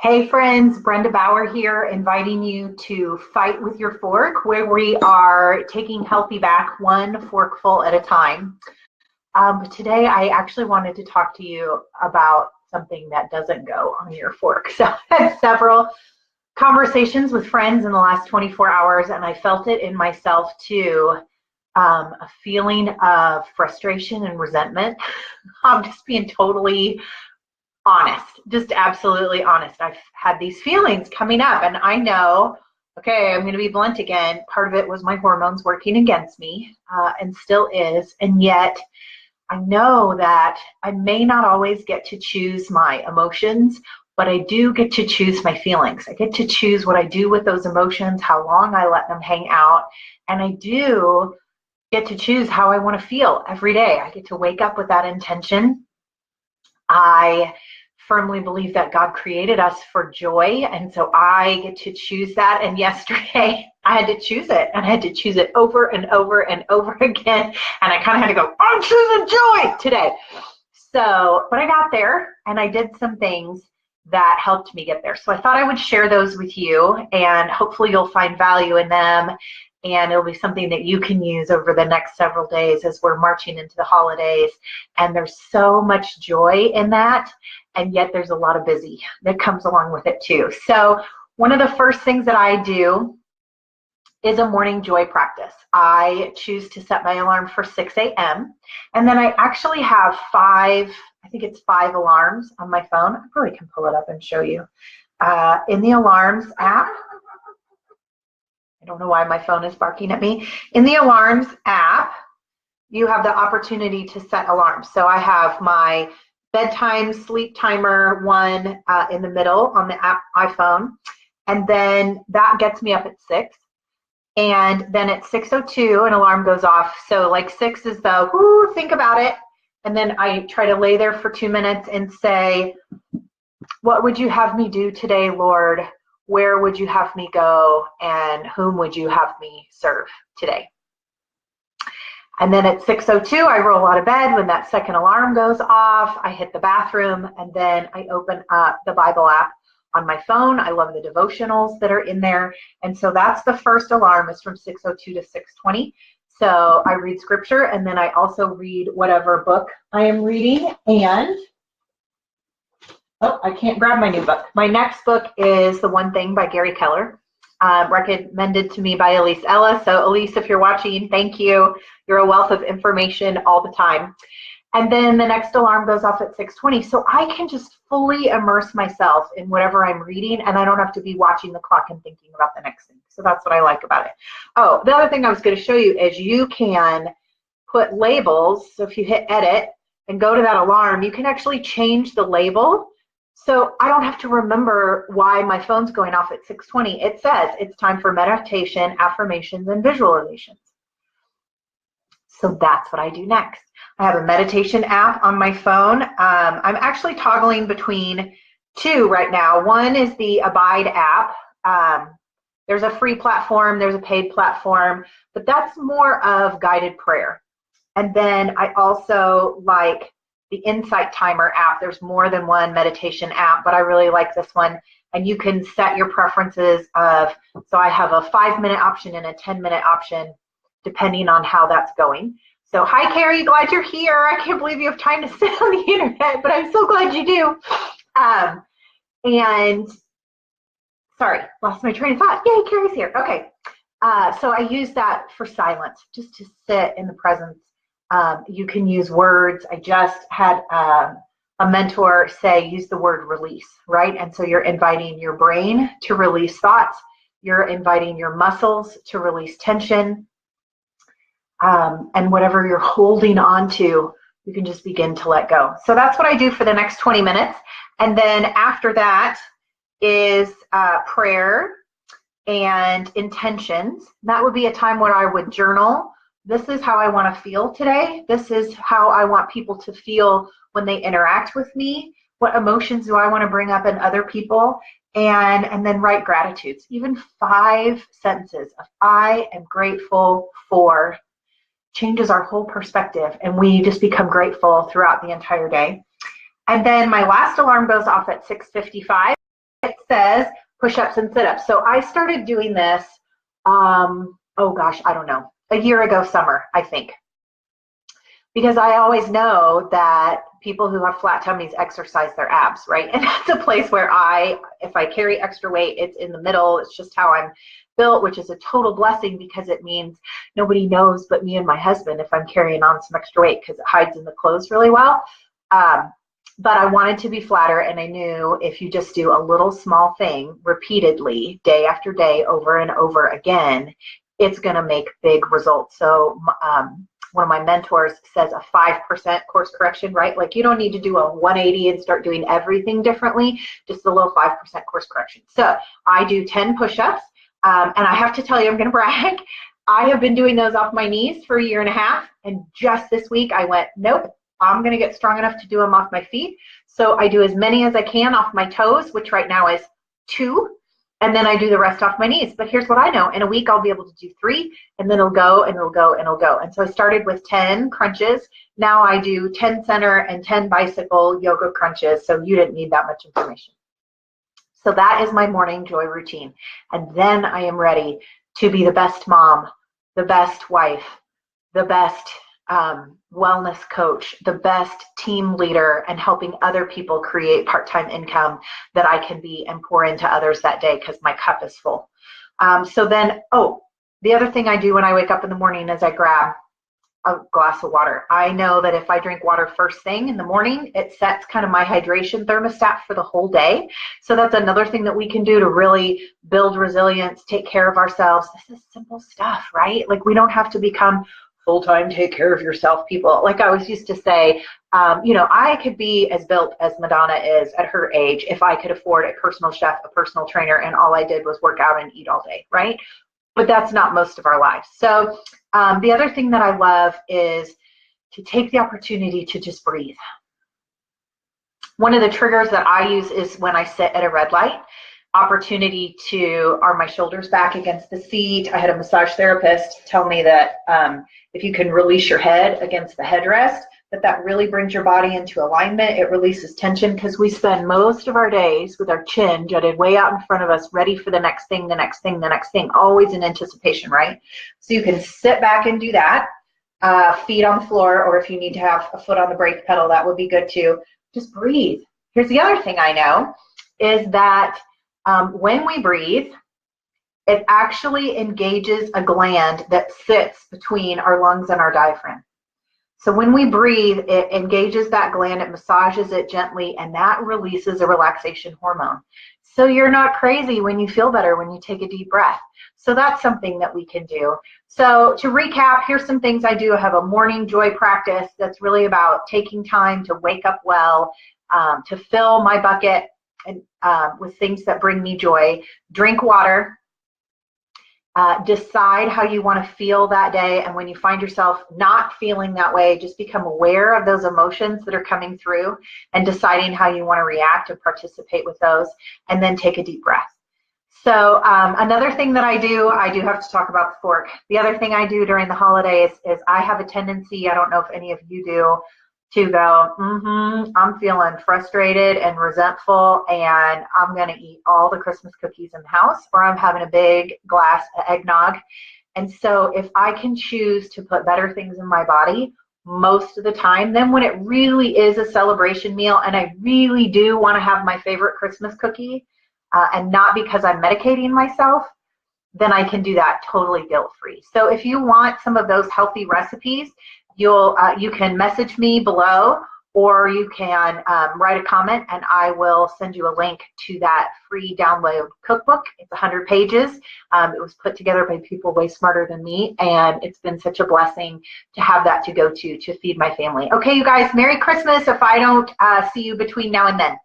Hey friends, Brenda Bauer here, inviting you to Fight with Your Fork, where we are taking Healthy Back one forkful at a time. But today I actually wanted to talk to you about something that doesn't go on your fork. So I had several conversations with friends in the last 24 hours, and I felt it in myself too. A feeling of frustration and resentment. I'm just being totally honest, just absolutely honest. I've had these feelings coming up, and I know, okay, I'm going to be blunt again. Part of it was my hormones working against me, and still is. And yet, I know that I may not always get to choose my emotions, but I do get to choose my feelings. I get to choose what I do with those emotions, how long I let them hang out, and I do get to choose how I want to feel every day. I get to wake up with that intention. I firmly believe that God created us for joy, and so I get to choose that. And yesterday I had to choose it, and I had to choose it over and over and over again, and I kind of had to go, I'm choosing joy today. So, but I got there, and I did some things that helped me get there. So I thought I would share those with you, and hopefully you'll find value in them, and it'll be something that you can use over the next several days as we're marching into the holidays. And there's so much joy in that, and yet there's a lot of busy that comes along with it too. So one of the first things that I do is a morning joy practice. I choose to set my alarm for 6 a.m. and then I actually have I think it's 5 alarms on my phone. I probably can pull it up and show you. In the alarms app, I don't know why my phone is barking at me. In the alarms app, you have the opportunity to set alarms. So I have my bedtime sleep timer one in the middle on the app iPhone, and then that gets me up at 6. And then at 6:02, an alarm goes off. So like 6 is the, whoo, think about it. And then I try to lay there for 2 minutes and say, what would you have me do today, Lord? Where would you have me go? And whom would you have me serve today? And then at 6:02, I roll out of bed. When that second alarm goes off, I hit the bathroom, and then I open up the Bible app on my phone. I love the devotionals that are in there. And so that's the first alarm, is from 6:02 to 6:20. So I read scripture, and then I also read whatever book I am reading. And I can't grab my new book. My next book is The One Thing by Gary Keller, recommended to me by Elise Ella. So Elise, if you're watching, thank you. You're a wealth of information all the time. And then the next alarm goes off at 6:20. So I can just fully immerse myself in whatever I'm reading, and I don't have to be watching the clock and thinking about the next thing. So that's what I like about it. Oh, the other thing I was going to show you is you can put labels. So if you hit edit and go to that alarm, you can actually change the label. So I don't have to remember why my phone's going off at 6:20. It says it's time for meditation, affirmations, and visualizations. So that's what I do next. I have a meditation app on my phone. I'm actually toggling between 2 right now. One is the Abide app. There's a free platform, there's a paid platform, but that's more of guided prayer. And then I also like the Insight Timer app. There's more than one meditation app, but I really like this one. And you can set your preferences of, so I have a 5-minute option and a 10-minute option, depending on how that's going. So hi, Carrie, glad you're here. I can't believe you have time to sit on the internet, but I'm so glad you do. And sorry, lost my train of thought. Yay, Carrie's here. Okay. So I use that for silence, just to sit in the presence. You can use words. I just had a mentor say, use the word release, right? And so you're inviting your brain to release thoughts. You're inviting your muscles to release tension. And whatever you're holding on to, you can just begin to let go. So that's what I do for the next 20 minutes. And then after that is prayer and intentions. That would be a time where I would journal. This is how I want to feel today. This is how I want people to feel when they interact with me. What emotions do I want to bring up in other people? And then write gratitudes. Even 5 sentences of I am grateful for changes our whole perspective, and we just become grateful throughout the entire day. And then my last alarm goes off at 6:55, it says push-ups and sit-ups. So I started doing this, oh gosh, I don't know, a year ago summer, I think. Because I always know that people who have flat tummies exercise their abs, right? And that's a place where if I carry extra weight, it's in the middle. It's just how I'm built, which is a total blessing because it means nobody knows but me and my husband if I'm carrying on some extra weight because it hides in the clothes really well. But I wanted to be flatter, and I knew if you just do a little small thing repeatedly, day after day, over and over again, it's going to make big results. So one of my mentors says a 5% course correction, right? Like you don't need to do a 180 and start doing everything differently, just a little 5% course correction. So I do 10 push-ups, and I have to tell you, I'm going to brag. I have been doing those off my knees for a year and a half, and just this week I went, nope, I'm going to get strong enough to do them off my feet. So I do as many as I can off my toes, which right now is 2. And then I do the rest off my knees. But here's what I know. In a week, I'll be able to do 3, and then it'll go, and it'll go, and it'll go. And so I started with 10 crunches. Now I do 10 center and 10 bicycle yoga crunches. So you didn't need that much information. So that is my morning joy routine. And then I am ready to be the best mom, the best wife, the best wellness coach, the best team leader, and helping other people create part-time income that I can be and pour into others that day because my cup is full. So then, the other thing I do when I wake up in the morning is I grab a glass of water. I know that if I drink water first thing in the morning, it sets kind of my hydration thermostat for the whole day. So that's another thing that we can do to really build resilience, take care of ourselves. This is simple stuff, right? Like we don't have to become full-time take care of yourself people. Like I always used to say, I could be as built as Madonna is at her age if I could afford a personal chef, a personal trainer, and all I did was work out and eat all day, right? But that's not most of our lives. So the other thing that I love is to take the opportunity to just breathe. One of the triggers that I use is when I sit at a red light. Opportunity to arm my shoulders back against the seat. I had a massage therapist tell me that if you can release your head against the headrest, that really brings your body into alignment. It releases tension because we spend most of our days with our chin jutted way out in front of us, ready for the next thing, the next thing, the next thing, always in anticipation, right? So you can sit back and do that, feet on the floor, or if you need to have a foot on the brake pedal, that would be good too. Just breathe. Here's the other thing I know is that when we breathe, it actually engages a gland that sits between our lungs and our diaphragm. So when we breathe, it engages that gland, it massages it gently, and that releases a relaxation hormone. So you're not crazy when you feel better when you take a deep breath. So that's something that we can do. So to recap, here's some things I do. I have a morning joy practice that's really about taking time to wake up well, to fill my bucket and with things that bring me joy. Drink water. Decide how you want to feel that day, and when you find yourself not feeling that way, just become aware of those emotions that are coming through and deciding how you want to react and participate with those, and then take a deep breath. So another thing that I do have to talk about the fork. The other thing I do during the holidays is I have a tendency, I don't know if any of you do, to go, I'm feeling frustrated and resentful, and I'm going to eat all the Christmas cookies in the house, or I'm having a big glass of eggnog. And so if I can choose to put better things in my body most of the time, then when it really is a celebration meal and I really do want to have my favorite Christmas cookie, and not because I'm medicating myself, then I can do that totally guilt-free. So if you want some of those healthy recipes, you can message me below, or you can write a comment and I will send you a link to that free download cookbook. It's 100 pages. It was put together by people way smarter than me, and it's been such a blessing to have that to go to feed my family. Okay, you guys, Merry Christmas if I don't see you between now and then.